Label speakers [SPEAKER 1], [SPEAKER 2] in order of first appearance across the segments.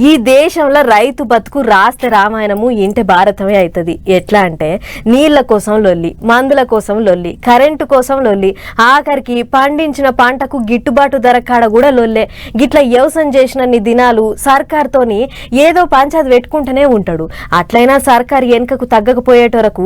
[SPEAKER 1] ఈ దేశంలో రైతు బతుకు రాస్తే రామాయణము ఇంటే భారతమే అవుతుంది. ఎట్లా అంటే నీళ్ల కోసం లొల్లి, మందుల కోసం లొల్లి, కరెంటు కోసం లొల్లి, ఆఖరికి పండించిన పంటకు గిట్టుబాటు ధర కాడ కూడా లొల్లే. గిట్లా వ్యవసాయం చేసినన్ని దినాలు సర్కార్తోని ఏదో పంచాయతీ పెట్టుకుంటూనే ఉంటాడు. అట్లయినా సర్కారు వెనుకకు తగ్గకపోయేటరకు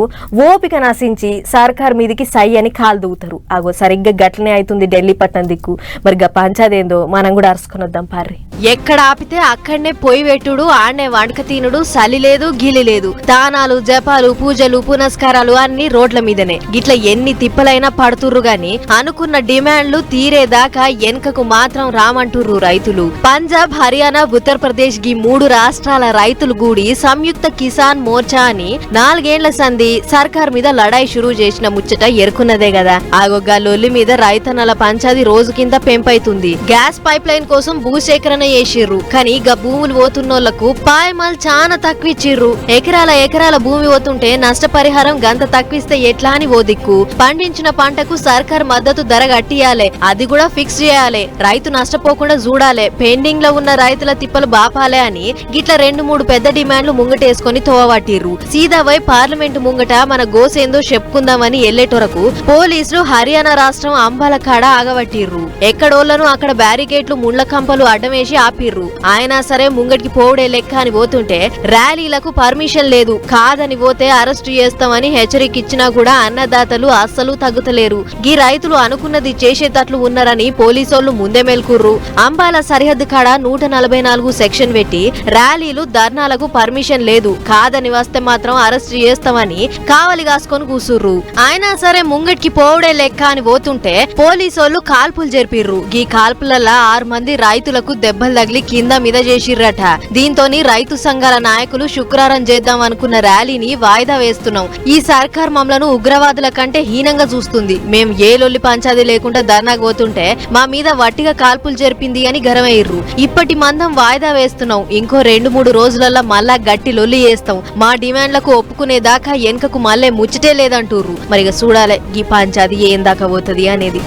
[SPEAKER 1] ఓపిక నశించి సర్కార్ మీదికి సై అని కాలు దూగుతారు. అగో సరిగ్గా గట్లనే అవుతుంది ఢిల్లీ పట్టణం దిక్కు. మరి పంచాయతీ ఏందో మనం కూడా అరుచుకొని వద్దాం పార్రి.
[SPEAKER 2] ఎక్కడ ఆపితే అక్కడనే పొయ్యి పెట్టుడు, ఆడనే వంటక తినుడు, సలి లేదు గిలి లేదు. దానాలు, జపాలు, పూజలు, పునస్కారాలు అన్ని రోడ్ల మీదనే. గిట్ల ఎన్ని తిప్పలైనా పడుతుర్రు గాని అనుకున్న డిమాండ్లు తీరేదాకా వెనుకకు మాత్రం రామంటుర్రు రైతులు. పంజాబ్, హర్యానా, ఉత్తరప్రదేశ్ గి 3 రాష్ట్రాల రైతులు కూడి సంయుక్త కిసాన్ మోర్చా అని 4 ఏళ్ల సంధి సర్కార్ మీద లడాయి షురూ చేసిన ముచ్చట ఎరుకున్నదే కదా. ఆగొగ్గా లొల్లి మీద రైతన్నల పంచాది రోజు కింద పెంపైతుంది. గ్యాస్ పైప్ లైన్ కోసం భూసేకరణ చేసిర్రు, కానీ గా భూములు పోతున్నోళ్లకు పాయమాల్ చాలా తక్కువిచ్చిర్రు. ఎకరాల భూమి పోతుంటే నష్టపరిహారం గంత తక్కువిస్తే ఎట్లా అని ఓ దిక్కు. పండించిన పంటకు సర్కార్ మద్దతు ధర కట్టియాలే, అది కూడా ఫిక్స్ చేయాలే. రైతు నష్టపోకుండా చూడాలే, పెండింగ్ లో ఉన్న రైతుల తిప్పలు బాపాలే అని గిట్ల 2-3 పెద్ద డిమాండ్లు ముంగటేసుకుని తోవబట్టిర్రు. సీదావై పార్లమెంటు ముంగట మన గోసేందో చెప్పుకుందామని ఎల్లేటొరకు పోలీసులు హర్యానా రాష్ట్రం అంబాల కాడ ఆగబట్టిర్రు. ఎక్కడోళ్లను అక్కడ బ్యారికేట్లు, ముళ్ల కంపలు అడ్డమేసి ఆపిర్రు. ఆయన సరే ముంగటికి పోవుడే లెక్క అని పోతుంటే ర్యాలీలకు పర్మిషన్ లేదు, కాదని పోతే అరెస్టు చేస్తామని హెచ్చరికిచ్చినా కూడా అన్నదాతలు అస్సలు తగ్గుతలేరు. ఈ రైతులు అనుకున్నది చేసేటట్లు ఉన్నారని పోలీసోళ్లు ముందే మేల్కుర్రు. అంబాల సరిహద్దు కాడ 144 సెక్షన్ పెట్టి ర్యాలీలు, ధర్నాలకు పర్మిషన్ లేదు, కాదని వస్తే మాత్రం అరెస్టు చేస్తామని కావలి కాసుకొని కూసుర్రు. అయినా సరే ముంగటికి పోవుడే లెక్క అని పోతుంటే పోలీసోళ్లు కాల్పులు జరిపిర్రు. ఈ కాల్పులలో 6 మంది రైతులకు దెబ్బలు తగిలి కింద మీద చేసిర్రట. దీంతోని రైతు సంఘాల నాయకులు శుక్రవారం చేద్దాం అనుకున్న ర్యాలీని వాయిదా వేస్తున్నాం. ఈ సర్కార్ మమ్మలను ఉగ్రవాదుల కంటే హీనంగా చూస్తుంది. మేం ఏ లొల్లి పంచాది లేకుండా ధర్నాకు పోతుంటే మా మీద వట్టిగా కాల్పులు జరిపింది అని గరమయ్యిర్రు. ఇప్పటి మందం వాయిదా వేస్తున్నాం. ఇంకో 2-3 రోజులలో మళ్ళా గట్టి లొల్లి చేస్తాం. మా డిమాండ్లకు ఒప్పుకునేదాకా వెనుకకు మళ్ళీ ముచ్చటే లేదంటూర్రు. మరిగా చూడాలే ఈ పంచాది ఏం దాకా పోతుంది అనేది.